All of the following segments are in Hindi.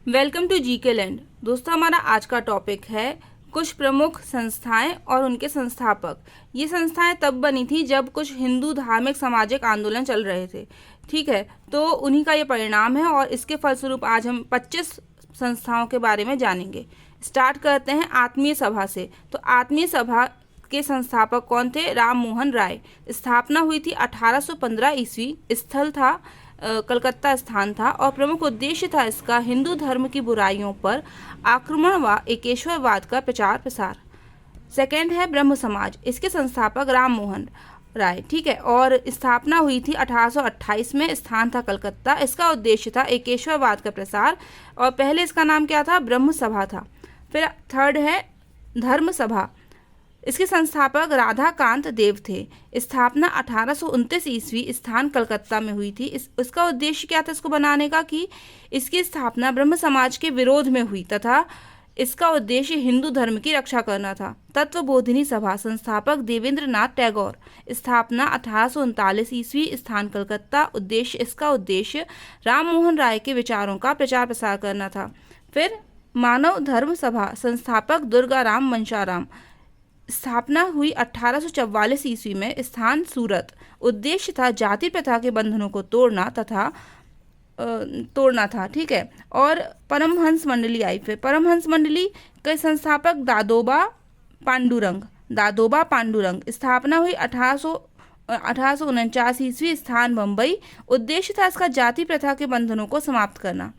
Welcome to GK land. दोस्तों, हमारा आज का टॉपिक है कुछ प्रमुख संस्थाएं और उनके संस्थापक। ये संस्थाएं तब बनी थी जब कुछ हिंदू धार्मिक सामाजिक आंदोलन चल रहे थे। ठीक है, तो उन्हीं का ये परिणाम है और इसके फलस्वरूप आज हम 25 संस्थाओं के बारे में जानेंगे। स्टार्ट करते हैं आत्मीय सभा से। तो आत्मीय सभा के संस्थापक कौन थे? राम मोहन राय। स्थापना हुई थी 1815 ईस्वी। स्थल था कलकत्ता स्थान था और प्रमुख उद्देश्य था इसका हिंदू धर्म की बुराइयों पर आक्रमण व एकेश्वरवाद का प्रचार प्रसार। सेकंड है ब्रह्म समाज। इसके संस्थापक राम मोहन राय। ठीक है, और स्थापना हुई थी 1828 में। स्थान था कलकत्ता। इसका उद्देश्य था एकेश्वरवाद का प्रसार और पहले इसका नाम क्या था? ब्रह्म सभा था। फिर थर्ड है धर्म सभा। इसके संस्थापक राधाकांत देव थे। स्थापना 1829 ईस्वी। स्थान कलकत्ता में हुई थी। इसका उद्देश्य क्या था इसको बनाने का? कि इसकी स्थापना ब्रह्म समाज के विरोध में हुई तथा इसका उद्देश्य हिंदू धर्म की रक्षा करना था। तत्वबोधिनी सभा। संस्थापक देवेंद्र नाथ टैगोर। स्थापना 1839 ईस्वी। स्थान कलकत्ता। इसका उद्देश्य राम मोहन राय के विचारों का प्रचार प्रसार करना था। फिर मानव धर्म सभा। संस्थापक दुर्गाराम मनशाराम। स्थापना हुई 1844 ईस्वी में। स्थान सूरत। उद्देश्य था जाति प्रथा के बंधनों को तोड़ना था। ठीक है, और परमहंस मंडली आई। फिर परमहंस मंडली के संस्थापक दादोबा पांडुरंग। स्थापना हुई 1849 ईस्वी। स्थान बम्बई। उद्देश्य था इसका जाति प्रथा के बंधनों को समाप्त करना।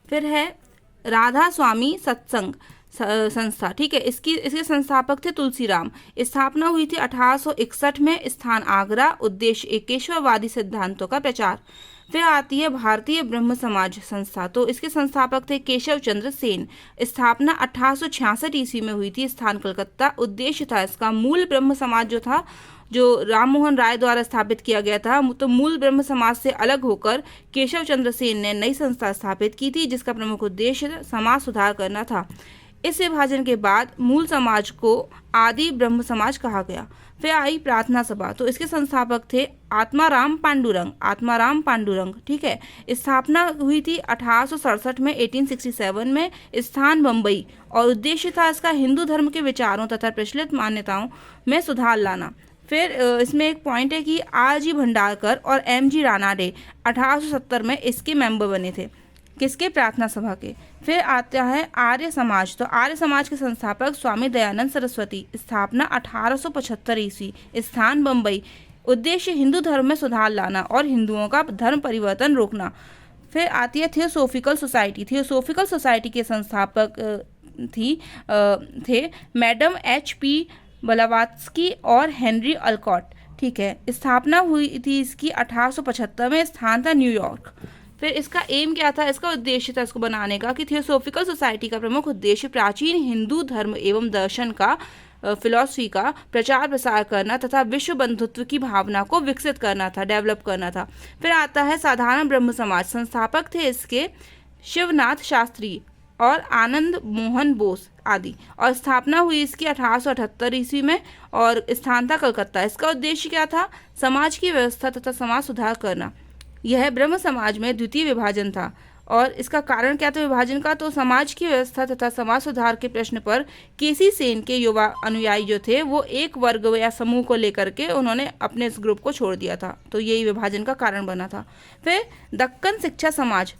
फिर है राधा स्वामी सत्संग संस्था। ठीक है, इसके संस्थापक थे तुलसीराम। स्थापना हुई थी 1861 में। स्थान आगरा। उद्देश्य एकेश्वरवादी सिद्धांतों का प्रचार। फिर आती है भारतीय ब्रह्म समाज संस्था। तो इसके संस्थापक थे केशव चंद्र सेन। स्थापना 1866 ईस्वी में हुई थी। स्थान कलकत्ता। उद्देश्य था इसका मूल ब्रह्म समाज जो था, जो राम मोहन राय द्वारा स्थापित किया गया था, तो मूल ब्रह्म समाज से अलग होकर केशव चंद्र सेन ने नई संस्था स्थापित की थी जिसका प्रमुख उद्देश्य समाज सुधार करना था। इस विभाजन के बाद मूल समाज को आदि ब्रह्म समाज कहा गया। फिर आई प्रार्थना सभा। तो इसके संस्थापक थे आत्माराम पांडुरंग। ठीक है, स्थापना हुई थी 1867 में 1867 में। स्थान बम्बई और उद्देश्य था इसका हिंदू धर्म के विचारों तथा प्रचलित मान्यताओं में सुधार लाना। फिर इसमें एक पॉइंट है कि R.G. भंडारकर और M.G. रानाडे 1870 में इसके मेंबर बने थे। किसके? प्रार्थना सभा के। फिर आता है आर्य समाज। तो आर्य समाज के संस्थापक स्वामी दयानंद सरस्वती। स्थापना 1875 ईस्वी। स्थान बम्बई। उद्देश्य हिंदू धर्म में सुधार लाना और हिंदुओं का धर्म परिवर्तन रोकना। फिर आती है थियोसोफिकल सोसाइटी। थियोसोफिकल सोसाइटी के संस्थापक थे मैडम H.P. ब्लावात्स्की और हेनरी अल्कॉट। ठीक है, स्थापना हुई थी इसकी 1875 में। स्थान था न्यूयॉर्क। फिर इसका एम क्या था? इसका उद्देश्य था इसको बनाने का कि थियोसोफिकल सोसाइटी का प्रमुख उद्देश्य प्राचीन हिंदू धर्म एवं दर्शन का फिलॉसफी का प्रचार प्रसार करना तथा विश्व बंधुत्व की भावना को विकसित करना था, डेवलप करना था। फिर आता है साधारण ब्रह्म समाज। संस्थापक थे इसके शिवनाथ शास्त्री और आनंद मोहन बोस आदि और स्थापना हुई इसकी 1878 ईस्वी में और स्थान था कलकत्ता। इसका उद्देश्य क्या था? समाज की व्यवस्था तथा समाज सुधार करना। यह ब्रह्म समाज में द्वितीय विभाजन था और इसका कारण क्या था विभाजन का? तो समाज की व्यवस्था तथा समाज सुधार के प्रश्न पर केसी सेन के युवा अनुयायी जो थे वो एक वर्ग या समूह को लेकर के उन्होंने अपने इस ग्रुप को छोड़ दिया था, तो यही विभाजन का कारण बना था। फिर दक्कन शिक्षा समाज।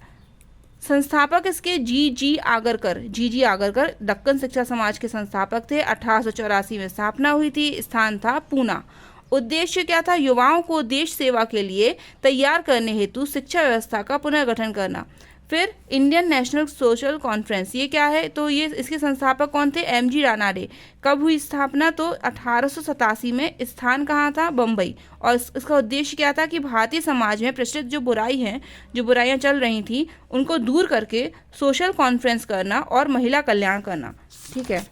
संस्थापक इसके जी आगरकर दक्कन शिक्षा समाज के संस्थापक थे। 1884 में स्थापना हुई थी। स्थान था पूना। उद्देश्य क्या था? युवाओं को देश सेवा के लिए तैयार करने हेतु शिक्षा व्यवस्था का पुनर्गठन करना। फिर इंडियन नेशनल सोशल कॉन्फ्रेंस, ये क्या है? तो ये इसके संस्थापक कौन थे? M.G. रानाडे। कब हुई स्थापना? तो 1887 में। स्थान कहाँ था? बम्बई। और इसका उद्देश्य क्या था? कि भारतीय समाज में प्रचलित जो बुराइयां चल रही थी उनको दूर करके सोशल कॉन्फ्रेंस करना और महिला कल्याण करना। ठीक है,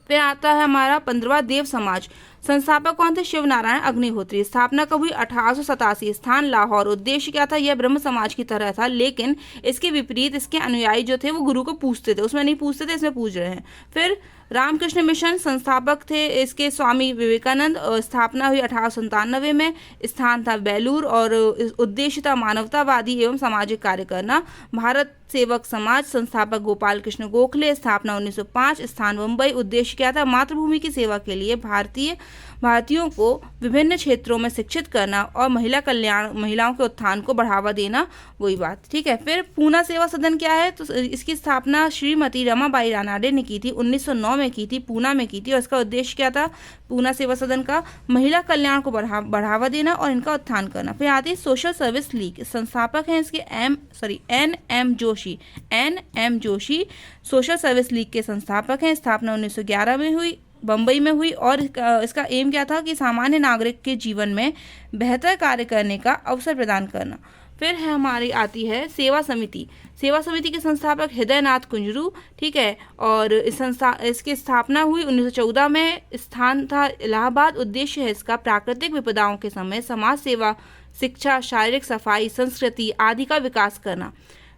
फिर आता है हमारा 15वां देव समाज। संस्थापक कौन थे? शिव नारायण अग्निहोत्री। स्थापना कब हुई? 1887। स्थान लाहौर। उद्देश्य क्या था? यह ब्रह्म समाज की तरह था लेकिन इसके विपरीत इसके अनुयायी जो थे वो गुरु को पूजते थे, उसमें नहीं पूजते थे, इसमें पूज रहे हैं। फिर रामकृष्ण मिशन संस्थापक थे इसके स्वामी विवेकानंद, और स्थापना हुई 1897 में। स्थान था बेलूर और उद्देश्य था मानवतावादी एवं सामाजिक कार्य करना। भारत सेवक समाज संस्थापक गोपाल कृष्ण गोखले, स्थापना 1905। स्थान मुंबई। उद्देश्य क्या था? मातृभूमि की सेवा के लिए भारतीयों को विभिन्न क्षेत्रों में शिक्षित करना और महिलाओं के उत्थान को बढ़ावा देना, वही बात, ठीक है। फिर पूना सेवा सदन क्या है? तो इसकी स्थापना श्रीमती रमाबाई रानाडे ने की थी, 1909 में की थी, पूना में की थी। और इसका उद्देश्य क्या था पूना सेवा सदन का? महिला कल्याण को बढ़ावा देना और इनका उत्थान करना। फिर आती है सोशल सर्विस लीग, संस्थापक हैं इसके N M Joshi social service league के संस्थापक हैं। स्थापना 1911 में हुई, बम्बई में हुई। और इसका एम क्या था कि सामान्य नागरिक के जीवन में बेहतर कार्य करने का अवसर प्रदान करना। फिर है हमारी आती है सेवा समिति। सेवा समिति के संस्थापक हृदयनाथ कुंजरू, ठीक है। और इसकी स्थापना हुई 1914 में। स्थान था इलाहाबाद। उद्देश्य है इसका प्राकृतिक विपदाओं के समय समाज सेवा, शिक्षा, शारीरिक सफाई, संस्कृति आदि का विकास करना।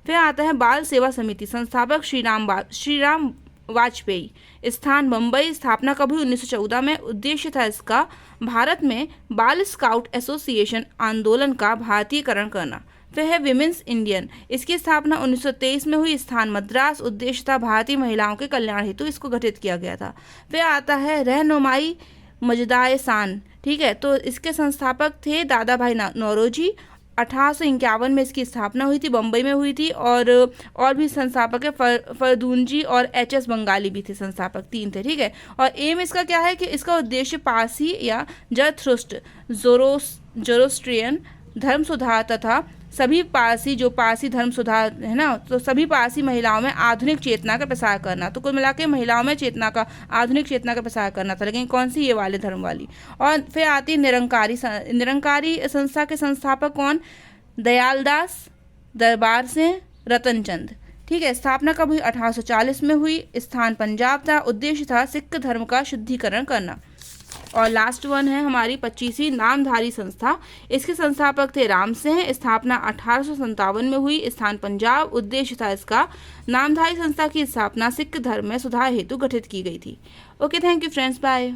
फिर आता है बाल सेवा समिति, संस्थापक श्रीराम वाजपेयी, स्थान मुंबई। स्थापना कब हुई? 1914 में। उद्देश्य था इसका भारत में बाल स्काउट एसोसिएशन आंदोलन का भारतीयकरण करना। फिर है विमेंस इंडियन, इसकी स्थापना 1923 में हुई। स्थान मद्रास। उद्देश्य था भारतीय महिलाओं के कल्याण हेतु इसको गठित किया गया था। फिर आता है रहनुमाई मजदाए शान, ठीक है। तो इसके संस्थापक थे दादा भाई नौरोजी। 1851 में इसकी स्थापना हुई थी, बम्बई में हुई थी। और भी संस्थापक है फरदूनजी और एच.एस. बंगाली भी थे संस्थापक, 3 थे, ठीक है। और एम इसका क्या है कि इसका उद्देश्य पारसी या जरथुस्ट्र जोरोस्ट्रियन धर्म सुधार तथा सभी पारसी धर्म सुधार है ना, तो सभी पारसी महिलाओं में आधुनिक चेतना का प्रसार करना। तो कुल मिला के महिलाओं में आधुनिक चेतना का प्रसार करना था, लेकिन कौन सी? ये वाले धर्म वाली। और फिर आती है निरंकारी संस्था के संस्थापक कौन? दयालदास, दरबार सिंह, रतनचंद, ठीक है। स्थापना कब हुई? 1840 में हुई। स्थान पंजाब था। उद्देश्य था सिख धर्म का शुद्धिकरण करना। और लास्ट वन है हमारी 25वीं नामधारी संस्था, इसके संस्थापक थे राम सिंह। स्थापना 1857 में हुई। स्थान पंजाब। उद्देश्य था इसका नामधारी संस्था की स्थापना सिख धर्म में सुधार हेतु गठित की गई थी। Okay, thank you friends, bye.